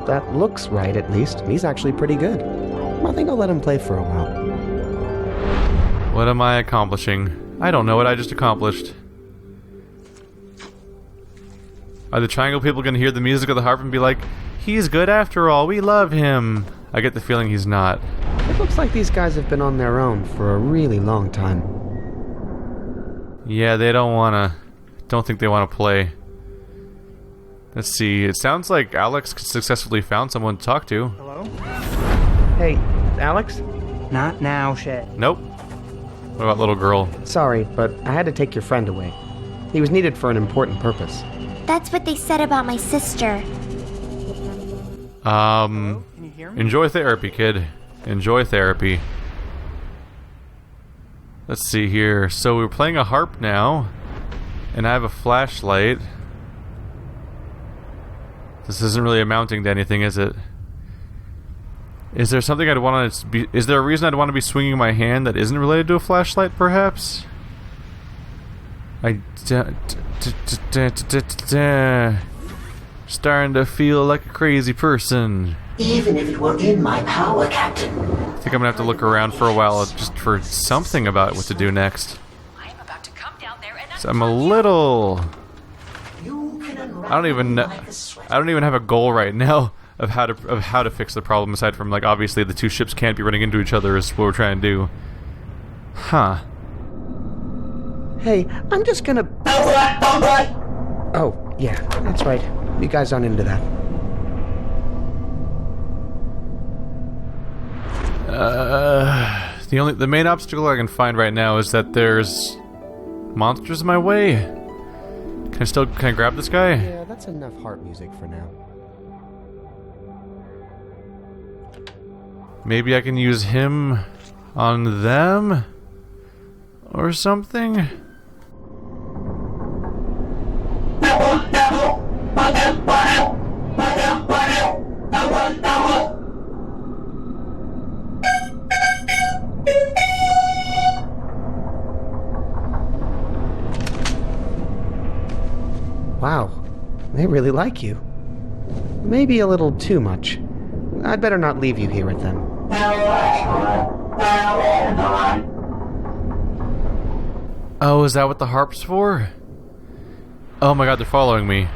that looks right at least. He's actually pretty good. I think I'll let him play for a while. What am I accomplishing? I don't know what I just accomplished. Are the triangle people gonna hear the music of the harp and be like, he's good after all, we love him? I get the feeling he's not. It looks like these guys have been on their own for a really long time. Yeah, they don't think they wanna play. Let's see, it sounds like Alex successfully found someone to talk to. Hello? Hey, Alex? Not now, Shay. Nope. What about little girl? Sorry, but I had to take your friend away. He was needed for an important purpose. That's what they said about my sister. Can you hear me? Enjoy therapy, kid. Enjoy therapy. Let's see here. So we're playing a harp now, and I have a flashlight. This isn't really amounting to anything, is it? Is there something I'd want to be... Is there a reason I'd want to be swinging my hand that isn't related to a flashlight, perhaps? Starting to feel like a crazy person. Even if it were in my power, Captain. I think I'm gonna have to look around for a while just for something about what to do next. I am about to come down there and So I'm a little... You can I don't even know. I don't even have a goal right now of how to fix the problem, aside from, like, obviously the two ships can't be running into each other is what we're trying to do. Huh. Hey, I'm just gonna... Oh, yeah, that's right. You guys aren't into that. The main obstacle I can find right now is that there's monsters in my way. Can I grab this guy? Yeah, that's enough harp music for now. Maybe I can use him on them? Or something? Wow, they really like you. Maybe a little too much. I'd better not leave you here with them. Oh, is that what the harp's for? Oh my god, they're following me.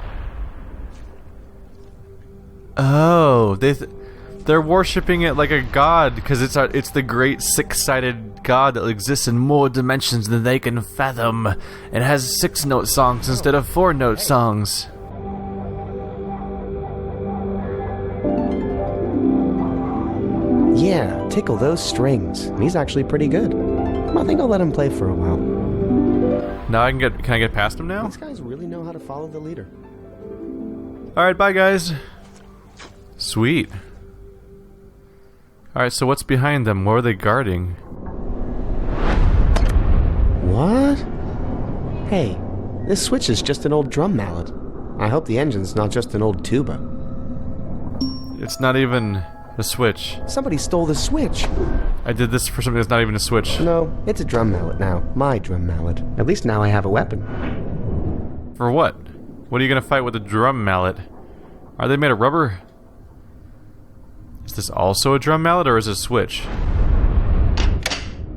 Oh, they're worshipping it like a god because it's the great six-sided god that exists in more dimensions than they can fathom. It has 6-note songs instead of 4-note songs. Yeah, tickle those strings. He's actually pretty good. I think I'll let him play for a while. Now can I get past him now? These guys really know how to follow the leader. Alright, bye guys. Sweet. Alright, so what's behind them? What are they guarding? What? Hey, this switch is just an old drum mallet. I hope the engine's not just an old tuba. It's not even a switch. Somebody stole the switch. I did this for something that's not even a switch. No, it's a drum mallet now. My drum mallet. At least now I have a weapon. For what? What are you gonna fight with a drum mallet? Are they made of rubber? Is this also a drum mallet or is it a switch?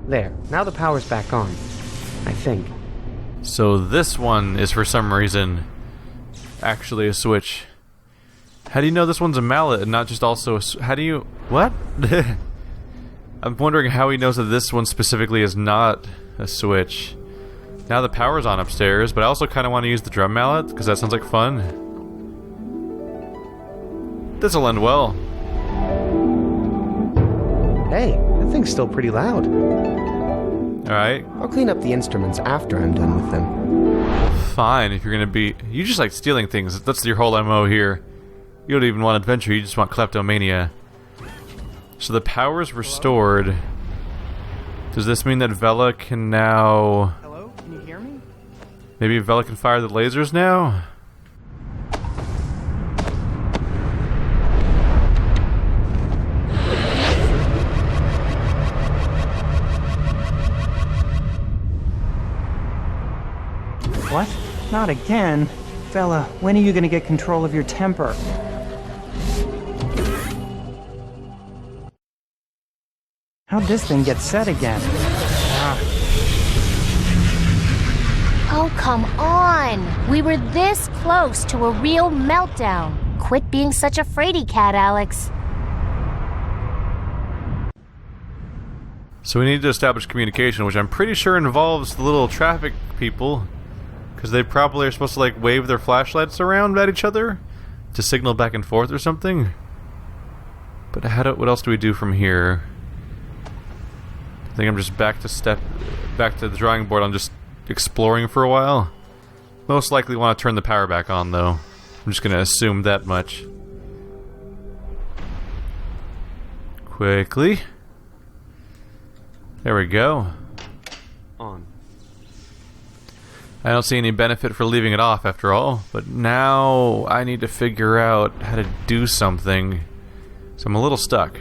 There, now the power's back on. I think. So this one is for some reason actually a switch. How do you know this one's a mallet and not just also how do you... What? I'm wondering how he knows that this one specifically is not a switch. Now the power's on upstairs, but I also kind of want to use the drum mallet because that sounds like fun. This'll end well. Hey, that thing's still pretty loud. Alright. I'll clean up the instruments after I'm done with them. Fine, if you're gonna be... You just like stealing things. That's your whole MO here. You don't even want adventure, you just want kleptomania. So the power's restored. Does this mean that Vella can now... Hello? Can you hear me? Maybe Vella can fire the lasers now? What? Not again. Vella, when are you gonna get control of your temper? How'd this thing get set again? Oh, come on. We were this close to a real meltdown. Quit being such a fraidy cat, Alex. So we need to establish communication, which I'm pretty sure involves the little traffic people. Because they probably are supposed to, like, wave their flashlights around at each other to signal back and forth or something. But what else do we do from here? I think I'm just back to the drawing board. I'm just exploring for a while. Most likely want to turn the power back on, though. I'm just gonna assume that much. Quickly. There we go. On. I don't see any benefit for leaving it off after all, but now I need to figure out how to do something. So I'm a little stuck.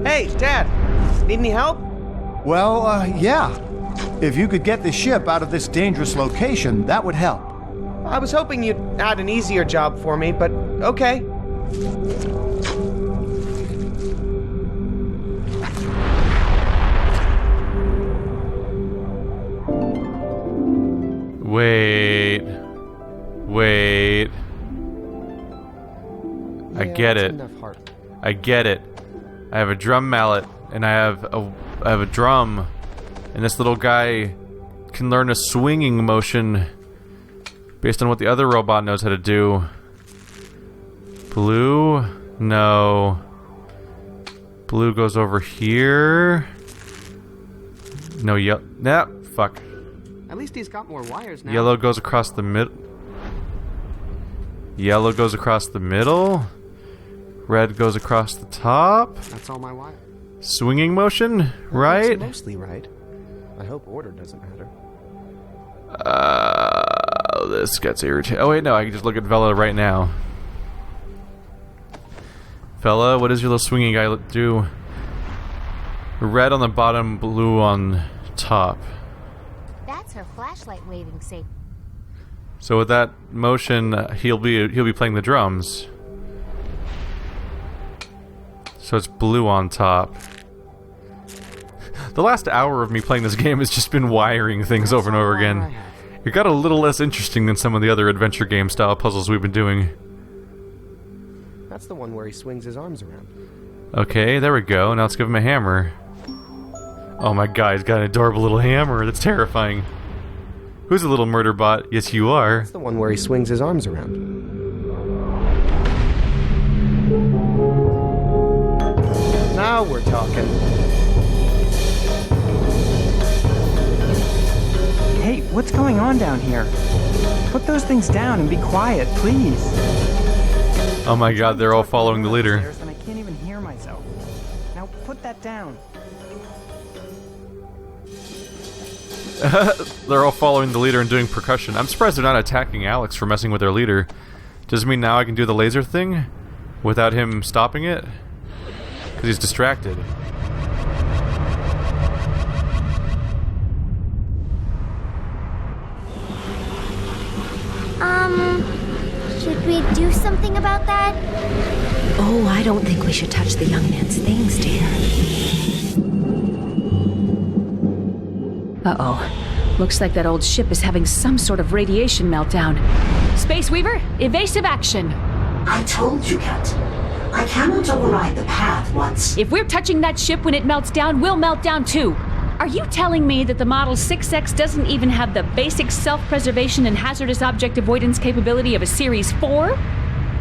Hey, Dad! Need any help? Well, yeah. If you could get the ship out of this dangerous location, that would help. I was hoping you'd add an easier job for me, but okay. Wait. I get it. I get it. I have a drum mallet, and I have a drum, and this little guy can learn a swinging motion based on what the other robot knows how to do. Blue? No. Blue goes over here. No, yellow. Nah, fuck. At least he's got more wires now. Yellow goes across the mid. Yellow goes across the middle. Red goes across the top. That's all my wire. Swinging motion, right? That's mostly right. I hope order doesn't matter. This gets irritating. Oh wait, no, I can just look at Vella right now. Vella, what does your little swinging guy do? Red on the bottom, blue on top. That's her flashlight waving safe. So with that motion, he'll be playing the drums. So it's blue on top. The last hour of me playing this game has just been wiring things over and over again. It got a little less interesting than some of the other adventure game style puzzles we've been doing. That's the one where he swings his arms around. Okay, there we go. Now let's give him a hammer. Oh my god, he's got an adorable little hammer. That's terrifying. Who's a little murder bot? Yes, you are. That's the one where he swings his arms around. Now we're talking. Hey, what's going on down here? Put those things down and be quiet, please. Oh my god, they're all following the leader. And I can't even hear myself. Now put that down. They're all following the leader and doing percussion. I'm surprised they're not attacking Alex for messing with their leader. Does it mean now I can do the laser thing without him stopping it? Because he's distracted. Should we do something about that? Oh, I don't think we should touch the young man's things, dear. Uh-oh. Looks like that old ship is having some sort of radiation meltdown. Space Weaver, evasive action. I told you, Captain. I cannot override the path once. If we're touching that ship when it melts down, we'll melt down too. Are you telling me that the Model 6X doesn't even have the basic self-preservation and hazardous object avoidance capability of a Series 4?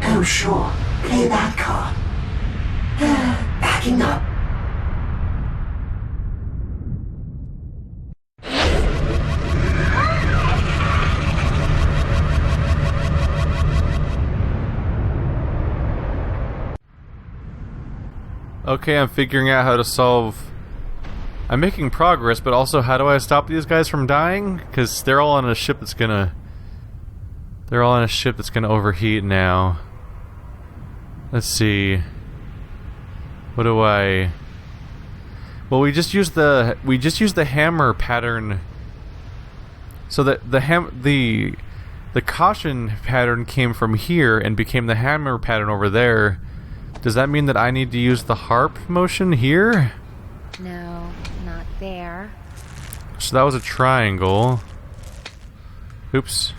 Oh, sure. Play that card. Backing up. Okay, I'm figuring out how to solve... I'm making progress, but also how do I stop these guys from dying? Because they're all on a ship that's gonna... They're all on a ship that's gonna overheat now. Let's see... What do I... Well, we just used the hammer pattern... So that the caution pattern came from here and became the hammer pattern over there. Does that mean that I need to use the harp motion here? No, not there. So that was a triangle. Oops.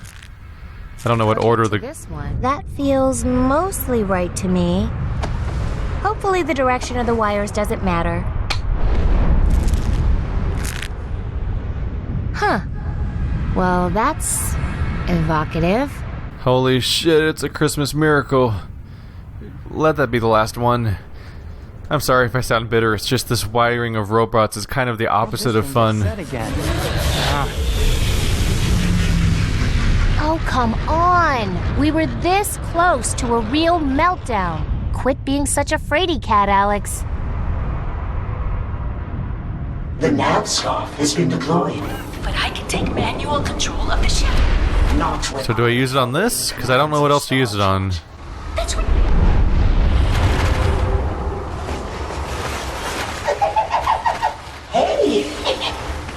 I don't know what order the... This one. That feels mostly right to me. Hopefully the direction of the wires doesn't matter. Huh. Well, that's evocative. Holy shit, it's a Christmas miracle. Let that be the last one. I'm sorry if I sound bitter, it's just this wiring of robots is kind of the opposite of fun. Oh, come on! We were this close to a real meltdown. Quit being such a fraidy cat, Alex. The nav scarf has been deployed. But I can take manual control of the ship. Not with So do I use it on this? Because I don't know what else to use it on. That's what... Hey!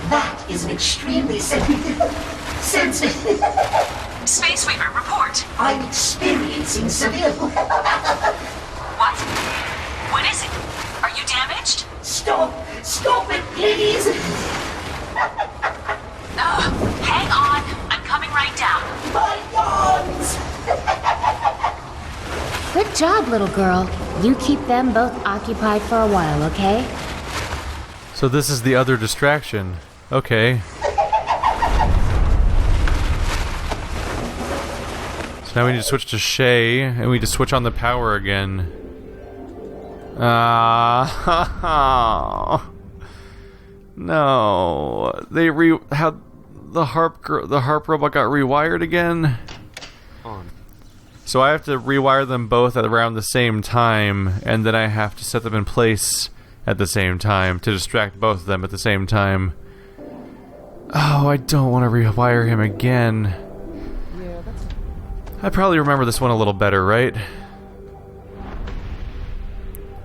That is an extremely sensitive... Space Weaver, report. I'm experiencing severe... What? What is it? Are you damaged? Stop! Stop it, please! Hang on. I'm coming right down. My yawns! Good job, little girl. You keep them both occupied for a while, okay? So this is the other distraction. Okay. So now we need to switch to Shay, and we need to switch on the power again. No. They how the harp robot got rewired again. So I have to rewire them both at around the same time, and then I have to set them in place at the same time to distract both of them at the same time. Oh, I don't want to rewire him again. I probably remember this one a little better, right?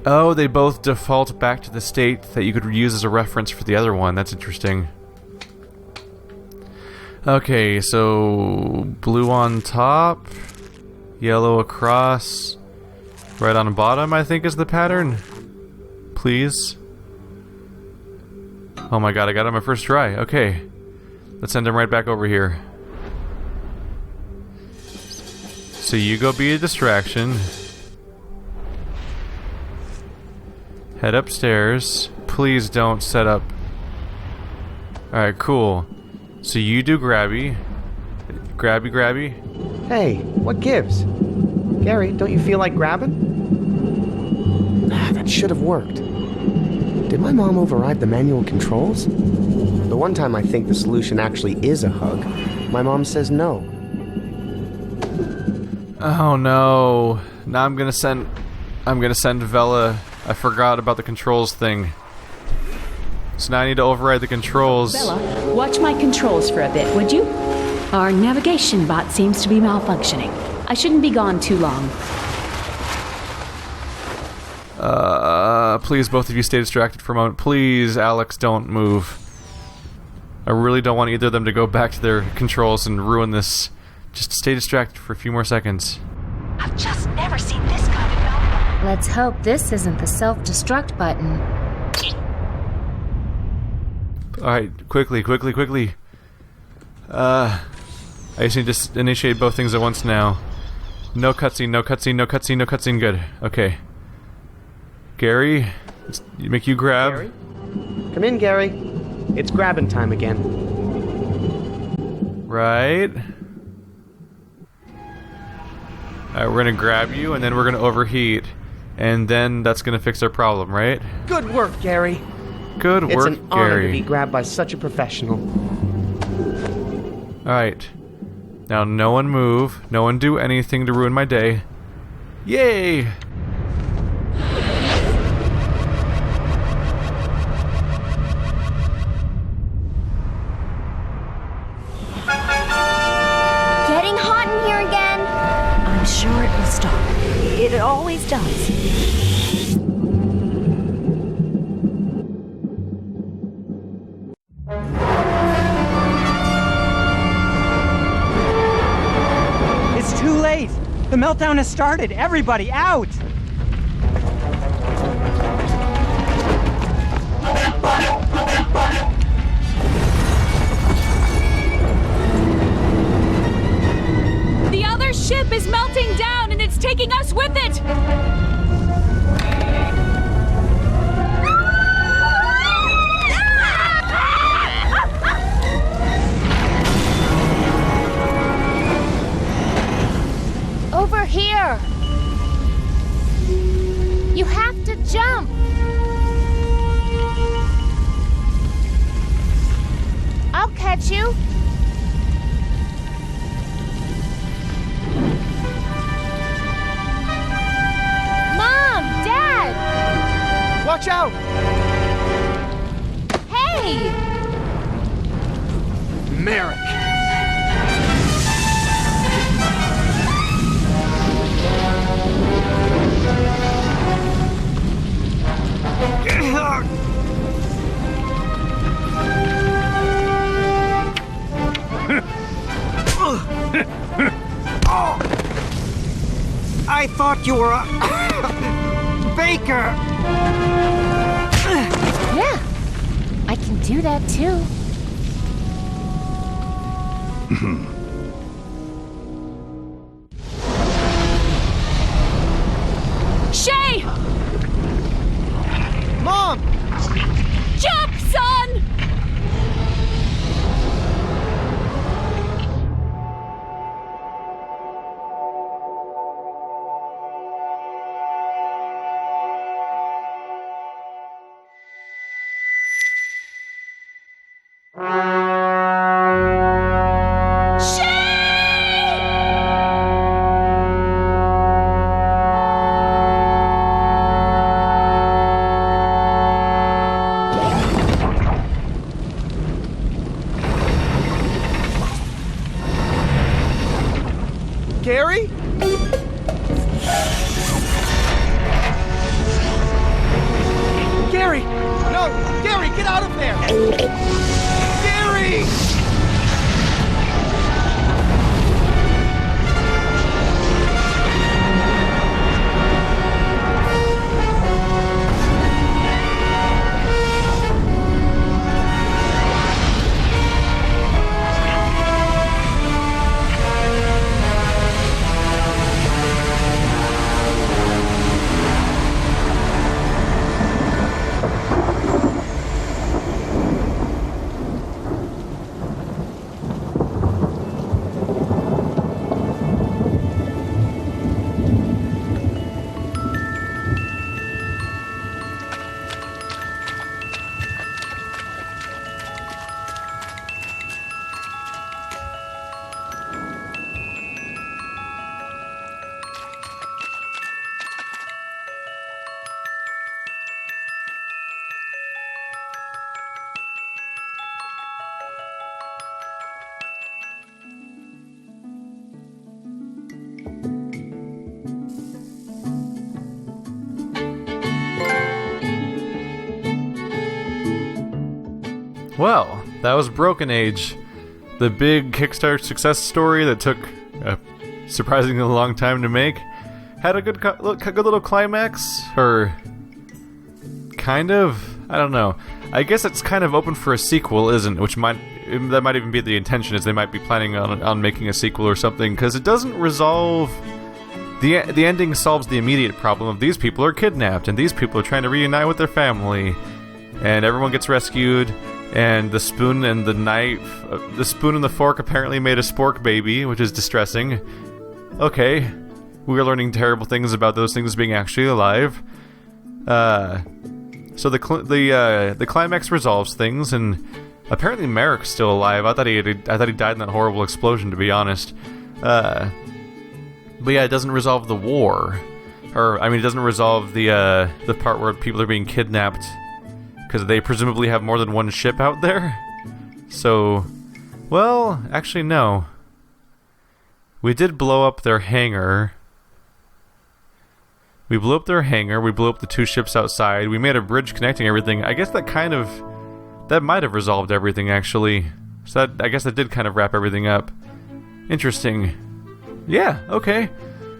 Oh, they both default back to the state that you could use as a reference for the other one. That's interesting. Okay, so blue on top, yellow across, red on the bottom, I think is the pattern. Please. Oh my god, I got it on my first try. Okay. Let's send him right back over here. So you go be a distraction. Head upstairs. Please don't set up. Alright, cool. So you do grabby. Grabby, grabby. Hey, what gives? Gary, don't you feel like grabbing? That should have worked. Did my mom override the manual controls? The one time I think the solution actually is a hug, my mom says no. Oh no. Now I'm gonna send Vella. I forgot about the controls thing. So now I need to override the controls. Vella, watch my controls for a bit, would you? Our navigation bot seems to be malfunctioning. I shouldn't be gone too long. Please, both of you stay distracted for a moment. Please, Alex, don't move. I really don't want either of them to go back to their controls and ruin this. Just stay distracted for a few more seconds. I've just never seen this kind of meltdown. Let's hope this isn't the self-destruct button. Alright, quickly. I just need to initiate both things at once now. No cutscene, good. Okay. Gary, make you grab. Gary? Come in, Gary. It's grabbing time again. Right. Alright, we're gonna grab you, and then we're gonna overheat. And then that's gonna fix our problem, right? Good work, Gary. Good work, It's an honor to be Gary. grabbed by such a professional. Alright. Now no one move. No one do anything to ruin my day. Yay! Getting hot in here again? I'm sure it will stop. It always does. It's too late. The meltdown has started. Everybody out! The other ship is melting down and it's taking us with it! Over here! You have to jump! I'll catch you! Mom! Dad! Watch out! Hey! Merrick! I thought you were a baker. Yeah, I can do that too. Shay! Mom! Jump, son! Gary? Gary! No! Gary, get out of there! Gary! Well, that was Broken Age, the big Kickstarter success story that took a surprisingly long time to make. Had a good little climax, or kind of. I don't know. I guess it's kind of open for a sequel, isn't? That might even be the intention. Is they might be planning on making a sequel or something, because it doesn't resolve. The ending solves the immediate problem of these people are kidnapped and these people are trying to reunite with their family, and everyone gets rescued. And the spoon and the knife, the spoon and the fork apparently made a spork baby, which is distressing. Okay, we are learning terrible things about those things being actually alive. So the climax resolves things, and apparently Merrick's still alive. I thought he died in that horrible explosion, to be honest. But yeah, it doesn't resolve the war, it doesn't resolve the part where people are being kidnapped. Because they presumably have more than one ship out there? So, well, actually no. We did blow up their hangar. We blew up their hangar, we blew up the two ships outside, we made a bridge connecting everything. I guess that might have resolved everything, actually. So I guess that did kind of wrap everything up. Interesting. Yeah, okay.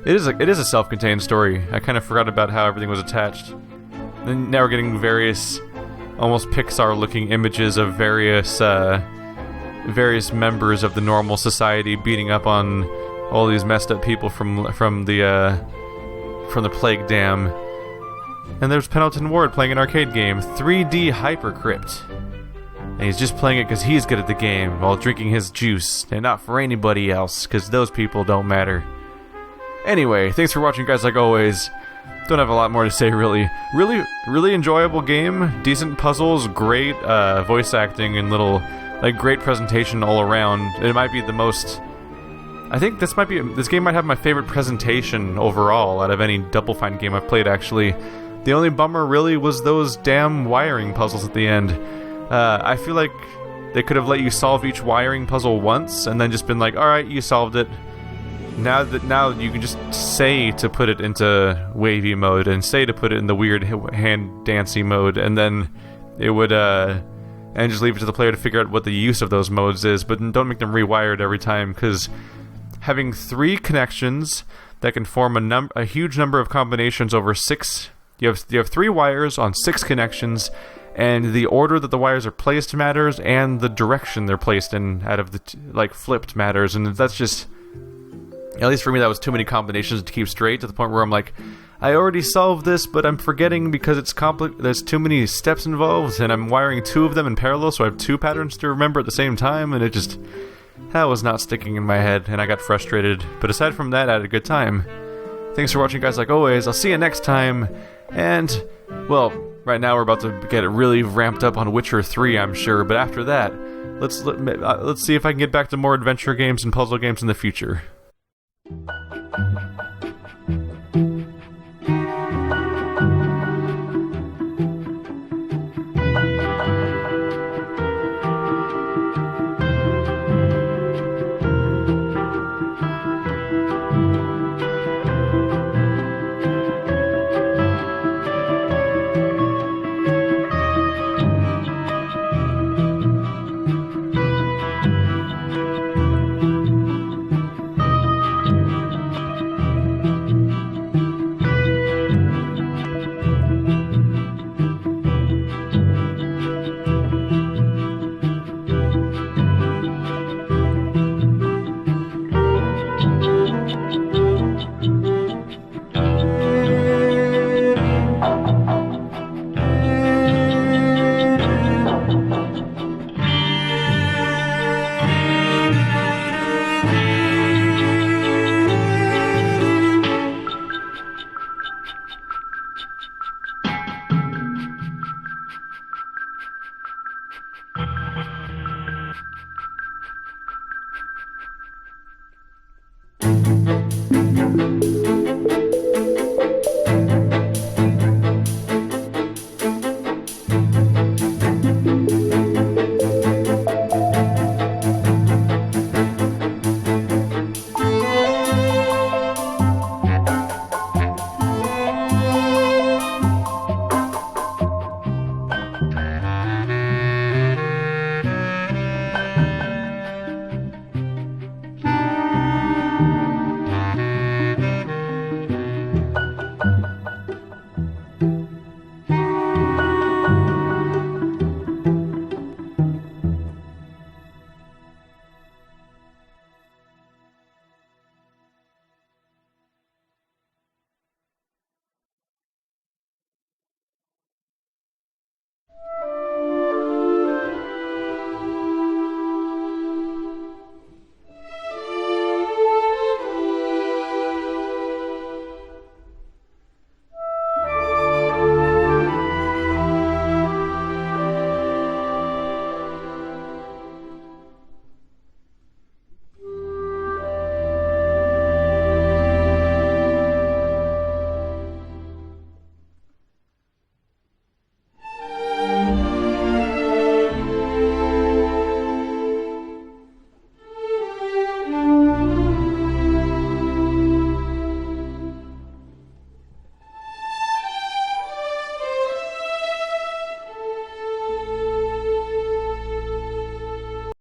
It is a self-contained story. I kind of forgot about how everything was attached. And now we're getting various almost Pixar-looking images of various members of the normal society beating up on all these messed up people from the plague dam. And there's Pendleton Ward playing an arcade game, 3D Hypercrypt. And he's just playing it because he's good at the game while drinking his juice, and not for anybody else, because those people don't matter. Anyway, thanks for watching, guys, like always. Don't have a lot more to say, really. Really enjoyable game. Decent puzzles, great voice acting, and great presentation all around. It might be the most... I think this game might have my favorite presentation overall out of any Double Fine game I've played, actually. The only bummer really was those damn wiring puzzles at the end. I feel like they could have let you solve each wiring puzzle once and then just been like, alright, you solved it. Now you can just say to put it into wavy mode and say to put it in the weird hand dancey mode, and then it would and just leave it to the player to figure out what the use of those modes is, but don't make them rewired every time, because having 3 connections that can form a huge number of combinations over 6... You have 3 wires on 6 connections, and the order that the wires are placed matters, and the direction they're placed in out of the flipped matters, and that's just, at least for me, that was too many combinations to keep straight, to the point where I'm like, I already solved this, but I'm forgetting because it's there's too many steps involved, and I'm wiring 2 of them in parallel, so I have 2 patterns to remember at the same time, and that was not sticking in my head, and I got frustrated. But aside from that, I had a good time. Thanks for watching, guys, like always. I'll see you next time. And, well, right now we're about to get it really ramped up on Witcher 3, I'm sure. But after that, let's see if I can get back to more adventure games and puzzle games in the future.